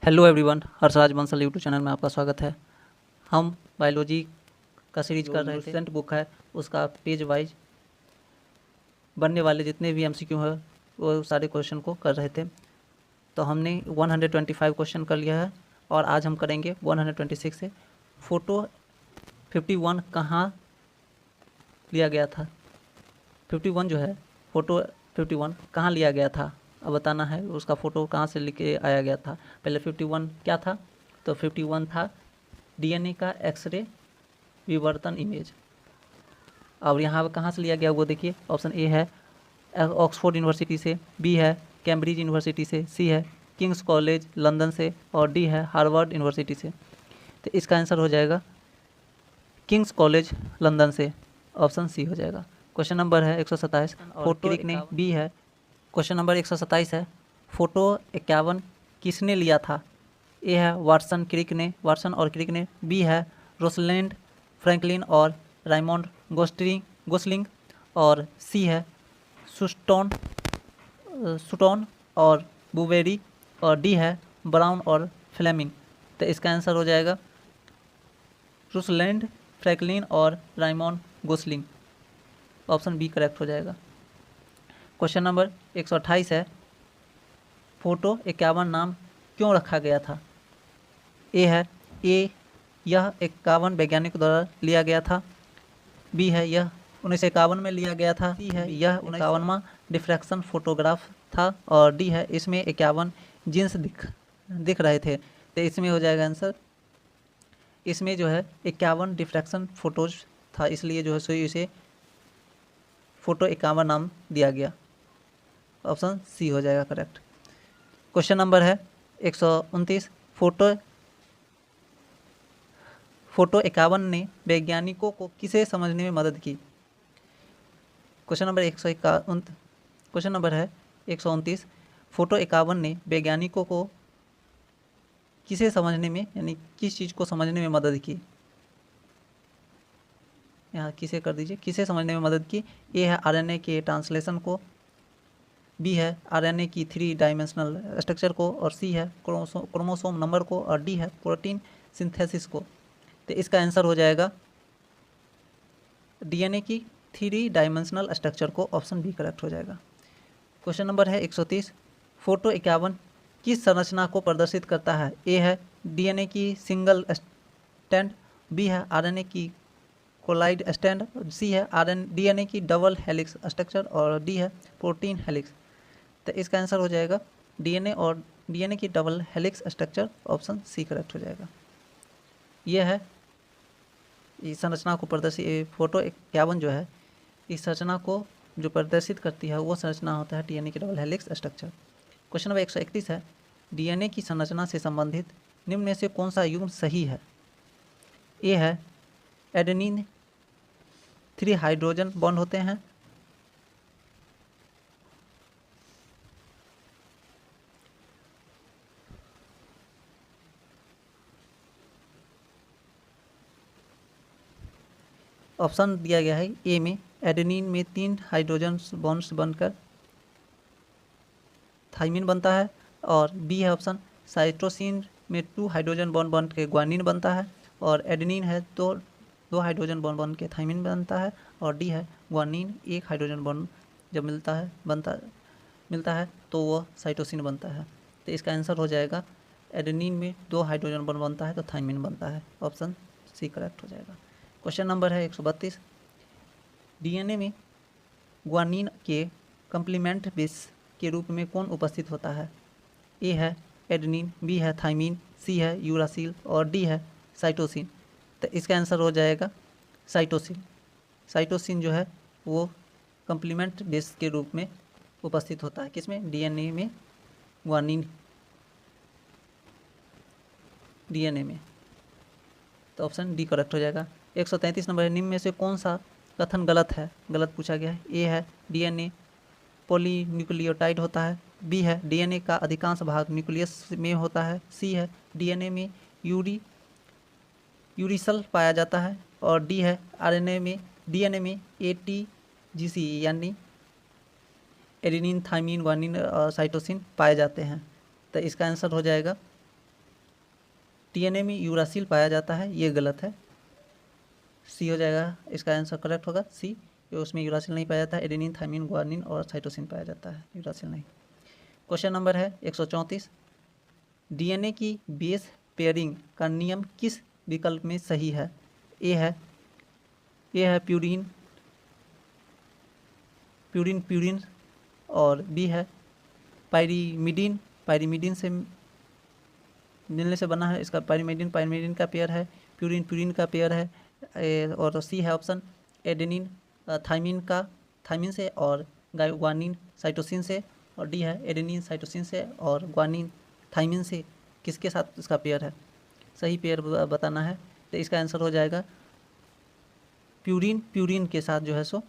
Hello everyone, Harshraj Bansal YouTube channel में आपका स्वागत है। हम बायोलॉजी का सीरीज कर रहे थे। रिसेंट बुक है उसका पेज वाइज बनने वाले जितने भी एमसीक्यू है वो सारे क्वेश्चन को कर रहे थे। तो हमने 125 क्वेश्चन कर लिया है और आज हम करेंगे 126 से। फ़ोटो 51 कहाँ लिया गया था? 51 जो है, फ़ोटो 51 कहाँ लिया गया था अब बताना है। उसका फ़ोटो कहाँ से लेके आया गया था। पहले 51 क्या था? तो 51 था डीएनए का एक्सरे विवर्तन इमेज। और यहाँ कहाँ से लिया गया वो देखिए। ऑप्शन ए है ऑक्सफोर्ड यूनिवर्सिटी से, बी है कैम्ब्रिज यूनिवर्सिटी से, सी है किंग्स कॉलेज लंदन से और डी है हार्वर्ड यूनिवर्सिटी से। तो इसका आंसर हो जाएगा किंग्स कॉलेज लंदन से, ऑप्शन सी हो जाएगा। क्वेश्चन नंबर है 127 फोटो ने बी है। क्वेश्चन नंबर 127 है फ़ोटो 51 किसने लिया था? ए है वाटसन और क्रिक ने, बी है रोसलैंड फ्रैंकलिन और रायमंड गोस्लिंग और सी है सुटॉन और बुवेरी और डी है ब्राउन और फ्लेमिंग। तो इसका आंसर हो जाएगा रोसलैंड फ्रैंकलिन और Raymond Gosling, option B correct हो जाएगा। क्वेश्चन नंबर 128 है फ़ोटो 51 नाम क्यों रखा गया था? ए है यह 51 वैज्ञानिक द्वारा लिया गया था, बी है यह 1951 में लिया गया था, सी है यह 51वां डिफ्रैक्शन फोटोग्राफ था और डी है इसमें 51 जीन्स दिख रहे थे। तो इसमें हो जाएगा आंसर, इसमें जो है 51 डिफ्रैक्शन फोटोज था, इसलिए जो है सो इसे फ़ोटो 51 नाम दिया गया, ऑप्शन सी हो जाएगा करेक्ट। क्वेश्चन नंबर है 129 फ़ोटो 51 ने वैज्ञानिकों को किसे समझने में मदद की? क्वेश्चन नंबर 129 फ़ोटो 51 ने वैज्ञानिकों को किसे समझने में, यानी किस चीज़ को समझने में मदद की? यहाँ किसे कर दीजिए, किसे समझने में मदद की? ए है आरएनए के ट्रांसलेशन को, बी है आरएनए की 3 डायमेंशनल स्ट्रक्चर को और सी है क्रोमोसोम नंबर को और डी है प्रोटीन सिंथेसिस को। तो इसका आंसर हो जाएगा डीएनए की 3 डायमेंशनल स्ट्रक्चर को, ऑप्शन बी करेक्ट हो जाएगा। क्वेश्चन नंबर है 130 फ़ोटो 51 किस संरचना को प्रदर्शित करता है? ए है डीएनए की सिंगल स्टैंड, बी है आरएनए की कोलाइड स्टैंड, सी है डीएनए की डबल हेलिक्स स्ट्रक्चर और डी है प्रोटीन हेलिक्स। तो इसका आंसर हो जाएगा डीएनए की double helix structure, option C correct हो जाएगा। यह है इस संरचना को प्रदर्शित, फ़ोटो 51 जो है इस संरचना को जो प्रदर्शित करती है वो संरचना होता है डीएनए की double helix structure. Question number 131 है डीएनए की संरचना से संबंधित निम्न में से कौन सा युग्म सही है? ए है एडेनिन 3 हाइड्रोजन बॉन्ड होते हैं, ऑप्शन दिया गया है ए में एडेनिन में 3 हाइड्रोजन बॉन्ड्स बनकर थाइमिन बनता है और बी है ऑप्शन साइटोसिन में 2 हाइड्रोजन बॉन्ड बन के ग्वानिन बनता है और एडेनिन है तो 2 हाइड्रोजन बॉन्ड बन के थाइमिन बनता है और डी है ग्वानिन 1 हाइड्रोजन बॉन्ड जब मिलता है तो वह साइटोसिन बनता है। तो इसका आंसर हो जाएगा एडेनिन में 2 हाइड्रोजन बॉन्ड बनता है तो थाइमिन बनता है, ऑप्शन सी करेक्ट हो जाएगा। क्वेश्चन नंबर है 132 डीएनए में ग्वानिन के कंप्लीमेंट बेस के रूप में कौन उपस्थित होता है? ए है एडेनिन, बी है थाइमिन, सी है यूरासिल और डी है साइटोसिन। तो इसका आंसर हो जाएगा साइटोसिन। साइटोसिन जो है वो कंप्लीमेंट बेस के रूप में उपस्थित होता है, किसमें? डीएनए में, ग्वानिन डीएनए में। तो ऑप्शन डी करेक्ट हो जाएगा। 133 नंबर है निम्न में से कौन सा कथन गलत है? गलत पूछा गया है। ए है डीएनए पॉलीन्यूक्लियोटाइड होता है, बी है डीएनए का अधिकांश भाग न्यूक्लियस में होता है, सी है डीएनए में यूरिसल पाया जाता है और डी है डीएनए में एटीजीसी यानी एडेनिन थाइमिन ग्वानिन और साइटोसिन पाए जाते हैं। तो इसका आंसर हो जाएगा डीएनए में यूरासिल पाया जाता है, ये गलत है, सी हो जाएगा, इसका आंसर करेक्ट होगा सी। उसमें यूरासिल नहीं पाया जाता है, एडेनिन, थायमिन, ग्वानिन और साइटोसिन पाया जाता है, यूरासिल नहीं। क्वेश्चन नंबर है 134, डीएनए की बेस पेयरिंग का नियम किस विकल्प में सही है? ए है प्यूरिन प्यूरिन प्यूरिन और बी है पायरीमिडीन, पायरीमिडीन से मिलने से बना है, इसका पायरीमिडीन पायरीमिडीन का पेयर है, प्यूरिन प्यूरिन का पेयर है, और सी है ऑप्शन एडेनिन थायमिन से और ग्वानिन साइटोसिन से, और डी है एडेनिन साइटोसिन से और ग्वानिन थायमिन से, किसके साथ इसका पेयर है? सही पेयर बताना है। तो इसका आंसर हो जाएगा प्यूरिन के साथ जो है सो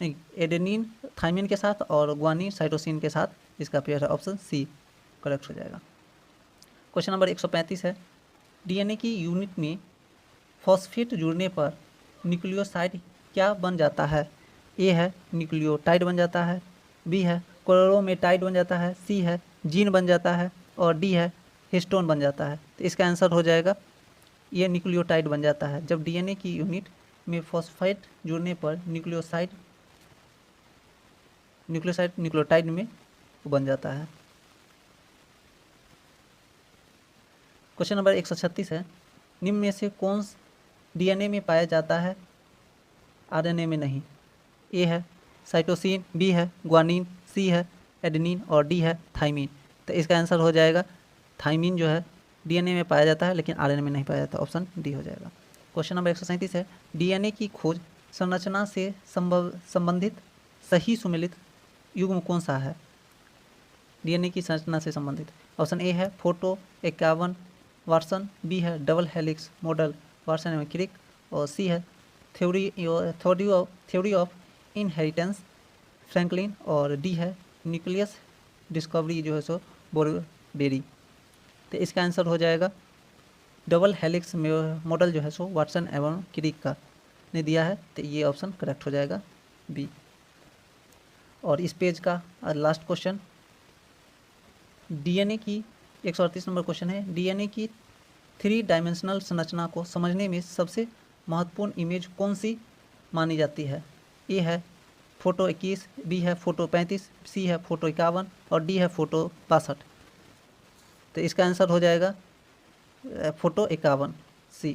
नहीं, एडेनिन थायमिन के साथ और ग्वानिन साइटोसिन के साथ इसका पेयर है, ऑप्शन सी करेक्ट हो जाएगा। क्वेश्चन नंबर 135 है, डीएनए की यूनिट में फॉस्फेट जुड़ने पर न्यूक्लियोसाइड क्या बन जाता है? ए है न्यूक्लियोटाइड बन जाता है, बी है क्लोरोमेटाइड बन जाता है, सी है जीन बन जाता है और डी है हिस्टोन बन जाता है। तो इसका आंसर हो जाएगा ये न्यूक्लियोटाइड बन जाता है। जब डीएनए की यूनिट में फॉस्फेट जुड़ने पर न्यूक्लियोटाइड में बन जाता है। क्वेश्चन नंबर 136 है, निम्न में से कौन डीएनए में पाया जाता है, आरएनए में नहीं? ए है साइटोसिन, बी है ग्वानिन, सी है एडेनिन और डी है थायमिन। तो इसका आंसर हो जाएगा थायमिन जो है डीएनए में पाया जाता है लेकिन आरएनए में नहीं पाया जाता, ऑप्शन डी हो जाएगा। क्वेश्चन नंबर 137 है, डीएनए की खोज संरचना से संबंधित सही सुमेलित युग्म कौन सा है? डीएनए की संरचना से संबंधित ऑप्शन ए है फोटो 51 वाटसन, बी है डबल हेलिक्स मॉडल वाटसन एवं क्रिक और सी है थ्योरी ऑफ इनहेरिटेंस फ्रैंकलिन और डी है न्यूक्लियस डिस्कवरी जो है सो बोरबेरी। तो इसका आंसर हो जाएगा डबल हेलिक्स मॉडल जो है सो वाटसन एवं क्रिक का ने दिया है, तो ये ऑप्शन करेक्ट हो जाएगा बी। और इस पेज का लास्ट क्वेश्चन डीएनए की 138 नंबर क्वेश्चन है, डीएनए की 3 डायमेंशनल संरचना को समझने में सबसे महत्वपूर्ण इमेज कौन सी मानी जाती है? ए है फोटो 21, बी है फोटो 35, सी है फोटो 51 और डी है फोटो 62। तो इसका आंसर हो जाएगा फोटो 51 सी।